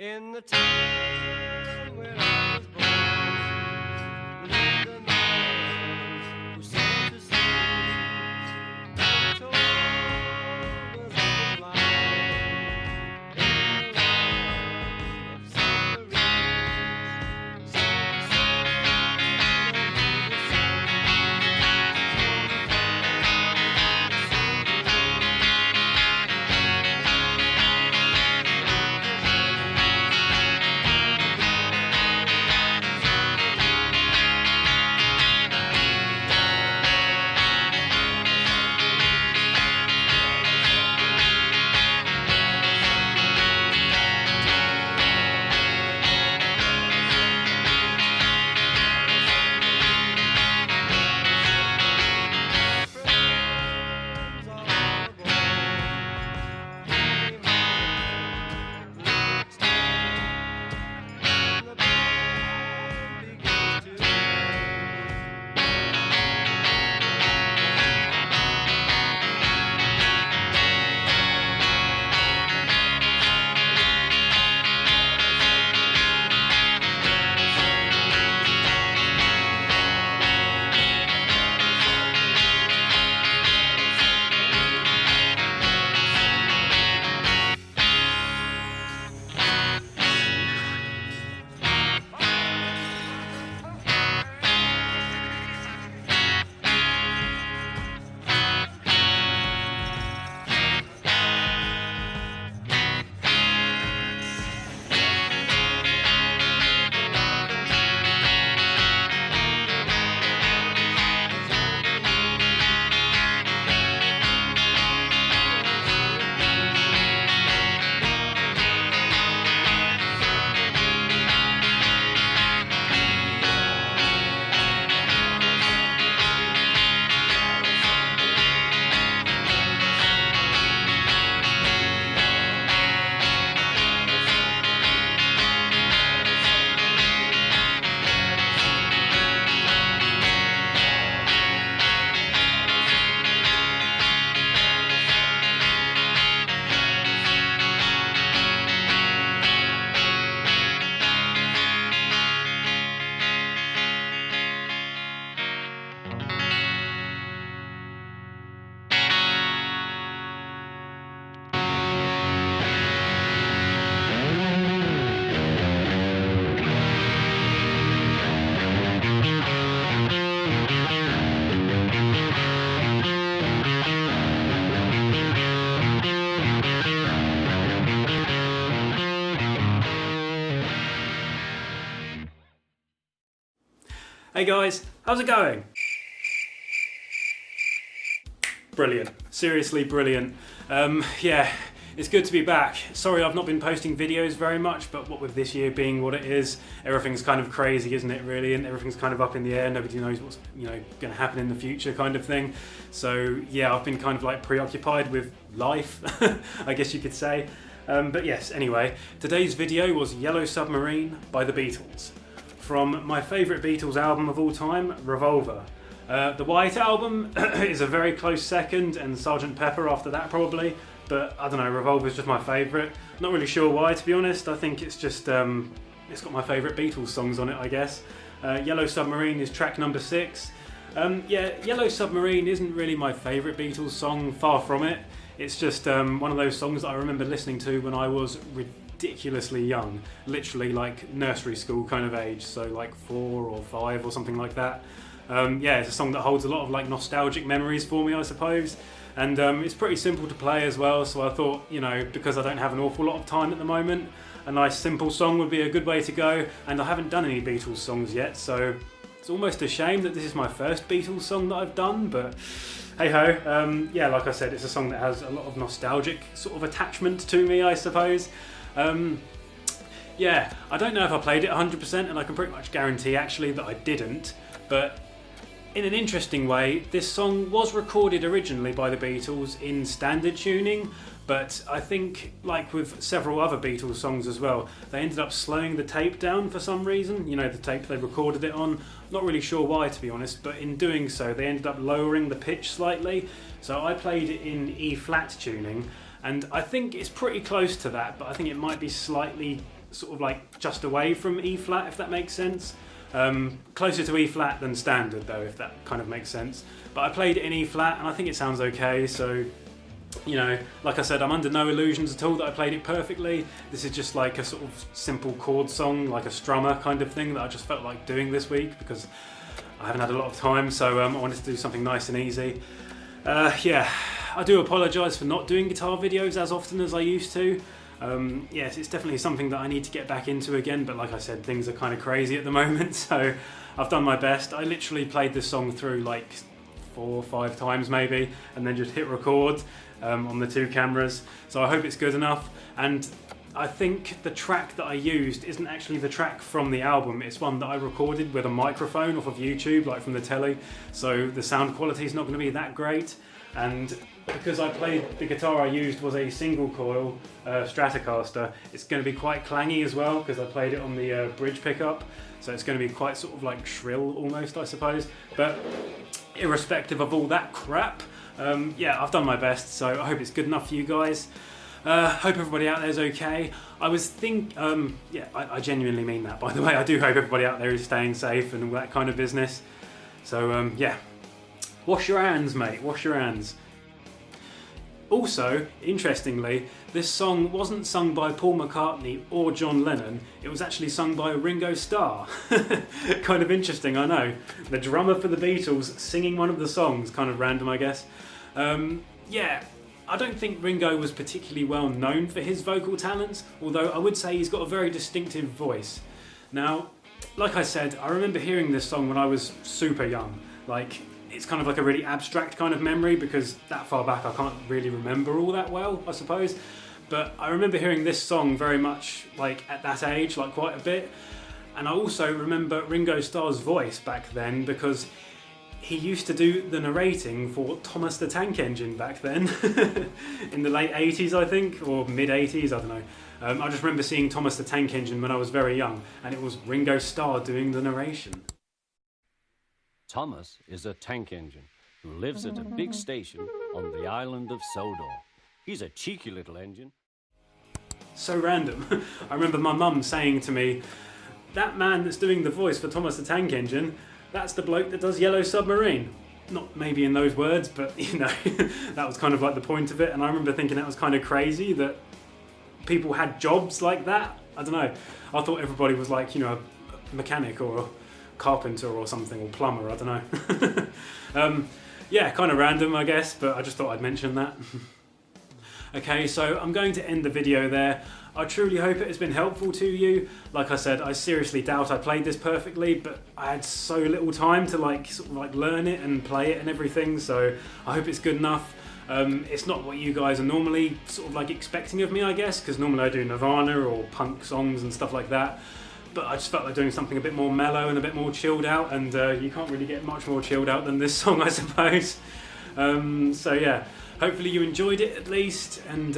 In the town where I was born lived a man who sailed to sea. He told us of his life in the land of submarines. Sailed under the sun, Hey guys, how's it going? Brilliant, seriously brilliant. Yeah, it's good to be back. Sorry I've not been posting videos very much, but what with this year being what it is, everything's kind of crazy, isn't it really? And everything's kind of up in the air, nobody knows what's going to happen in the future kind of thing. So yeah, I've been kind of like preoccupied with life, I guess you could say. But yes, anyway, today's video was Yellow Submarine by the Beatles, from my favourite Beatles album of all time, Revolver. The White Album is a very close second, and Sgt. Pepper after that probably, but I don't know, Revolver is just my favourite. Not really sure why, to be honest. I think it's just, it's got my favourite Beatles songs on it, I guess. Yellow Submarine is track number 6. Yeah, Yellow Submarine isn't really my favourite Beatles song, far from it. It's just one of those songs that I remember listening to when I was ridiculously young, literally like nursery school kind of age, so like 4 or 5 or something like that. Yeah, it's a song that holds a lot of like nostalgic memories for me, I suppose, and it's pretty simple to play as well, so I thought, because I don't have an awful lot of time at the moment, a nice simple song would be a good way to go, and I haven't done any Beatles songs yet, so it's almost a shame that this is my first Beatles song that I've done, but hey ho. Yeah, like I said, it's a song that has a lot of nostalgic sort of attachment to me, I suppose. Yeah, I don't know if I played it 100%, and I can pretty much guarantee actually that I didn't, but in an interesting way, this song was recorded originally by the Beatles in standard tuning, but I think, like with several other Beatles songs as well, they ended up slowing the tape down for some reason, the tape they recorded it on. Not really sure why, to be honest, but in doing so they ended up lowering the pitch slightly, so I played it in E flat tuning, and I think it's pretty close to that, but I think it might be slightly sort of like just away from E flat, if that makes sense. Closer to E flat than standard though, if that kind of makes sense. But I played it in E flat and I think it sounds okay, so you know, like I said, I'm under no illusions at all that I played it perfectly. This is just like a sort of simple chord song, like a strummer kind of thing that I just felt like doing this week because I haven't had a lot of time, so I wanted to do something nice and easy. Yeah, I do apologise for not doing guitar videos as often as I used to. Yes, it's definitely something that I need to get back into again, but like I said, things are kind of crazy at the moment, so I've done my best. I literally played this song through like 4 or 5 times maybe, and then just hit record on the 2 cameras, so I hope it's good enough. And I think the track that I used isn't actually the track from the album, it's one that I recorded with a microphone off of YouTube, like from the telly, so the sound quality is not going to be that great. And because I played, the guitar I used was a single coil Stratocaster, it's going to be quite clangy as well because I played it on the bridge pickup, so it's going to be quite sort of like shrill almost, I suppose. But irrespective of all that crap, yeah, I've done my best, so I hope it's good enough for you guys. Hope everybody out there is okay. I was yeah, I genuinely mean that, by the way. I do hope everybody out there is staying safe and all that kind of business. So yeah, wash your hands, mate, wash your hands. Also, interestingly, this song wasn't sung by Paul McCartney or John Lennon, it was actually sung by Ringo Starr. Kind of interesting, I know. The drummer for the Beatles singing one of the songs, kind of random, I guess. Yeah, I don't think Ringo was particularly well known for his vocal talents, although I would say he's got a very distinctive voice. Now, like I said, I remember hearing this song when I was super young. Like, it's kind of like a really abstract kind of memory because that far back I can't really remember all that well, I suppose. But I remember hearing this song very much like at that age, like quite a bit. And I also remember Ringo Starr's voice back then because he used to do the narrating for Thomas the Tank Engine back then, in the late 80s I think, or mid 80s, I don't know. I just remember seeing Thomas the Tank Engine when I was very young, and it was Ringo Starr doing the narration. Thomas is a tank engine who lives at a big station on the island of Sodor. He's a cheeky little engine. So random. I remember my mum saying to me, that man that's doing the voice for Thomas the Tank Engine, that's the bloke that does Yellow Submarine. Not maybe in those words, but you know, that was kind of like the point of it. And I remember thinking that was kind of crazy that people had jobs like that. I don't know. I thought everybody was like, you know, a mechanic or a carpenter or something, or plumber, I don't know. Yeah, kind of random I guess, but I just thought I'd mention that. Okay, so I'm going to end the video there. I truly hope it has been helpful to you. Like I said, I seriously doubt I played this perfectly, but I had so little time to like sort of like learn it and play it and everything, so I hope it's good enough. It's not what you guys are normally sort of like expecting of me, I guess, because normally I do Nirvana or punk songs and stuff like that. But I just felt like doing something a bit more mellow and a bit more chilled out, and you can't really get much more chilled out than this song, I suppose. So yeah, hopefully you enjoyed it at least, and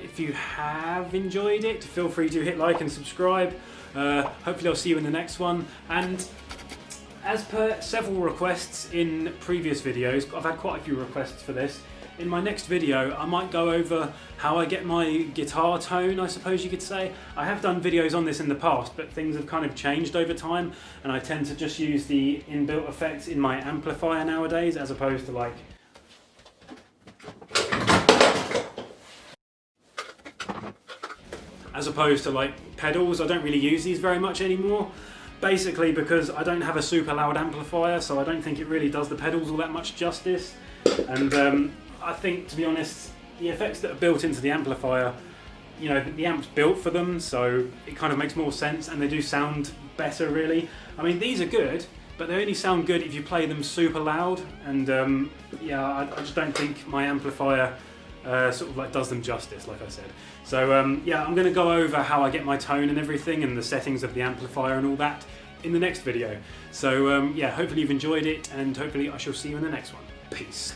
if you have enjoyed it, feel free to hit like and subscribe. Hopefully I'll see you in the next one, and as per several requests in previous videos, I've had quite a few requests for this. In my next video, I might go over how I get my guitar tone, I suppose you could say. I have done videos on this in the past, but things have kind of changed over time, and I tend to just use the inbuilt effects in my amplifier nowadays, as opposed to like... pedals. I don't really use these very much anymore. Basically because I don't have a super loud amplifier, so I don't think it really does the pedals all that much justice. And I think, to be honest, the effects that are built into the amplifier, you know, the amp's built for them, so it kind of makes more sense, and they do sound better, really. I mean, these are good, but they only sound good if you play them super loud, and yeah, I just don't think my amplifier sort of like does them justice, like I said. So yeah, I'm going to go over how I get my tone and everything, and the settings of the amplifier and all that in the next video. So yeah, hopefully you've enjoyed it, and hopefully I shall see you in the next one. Peace.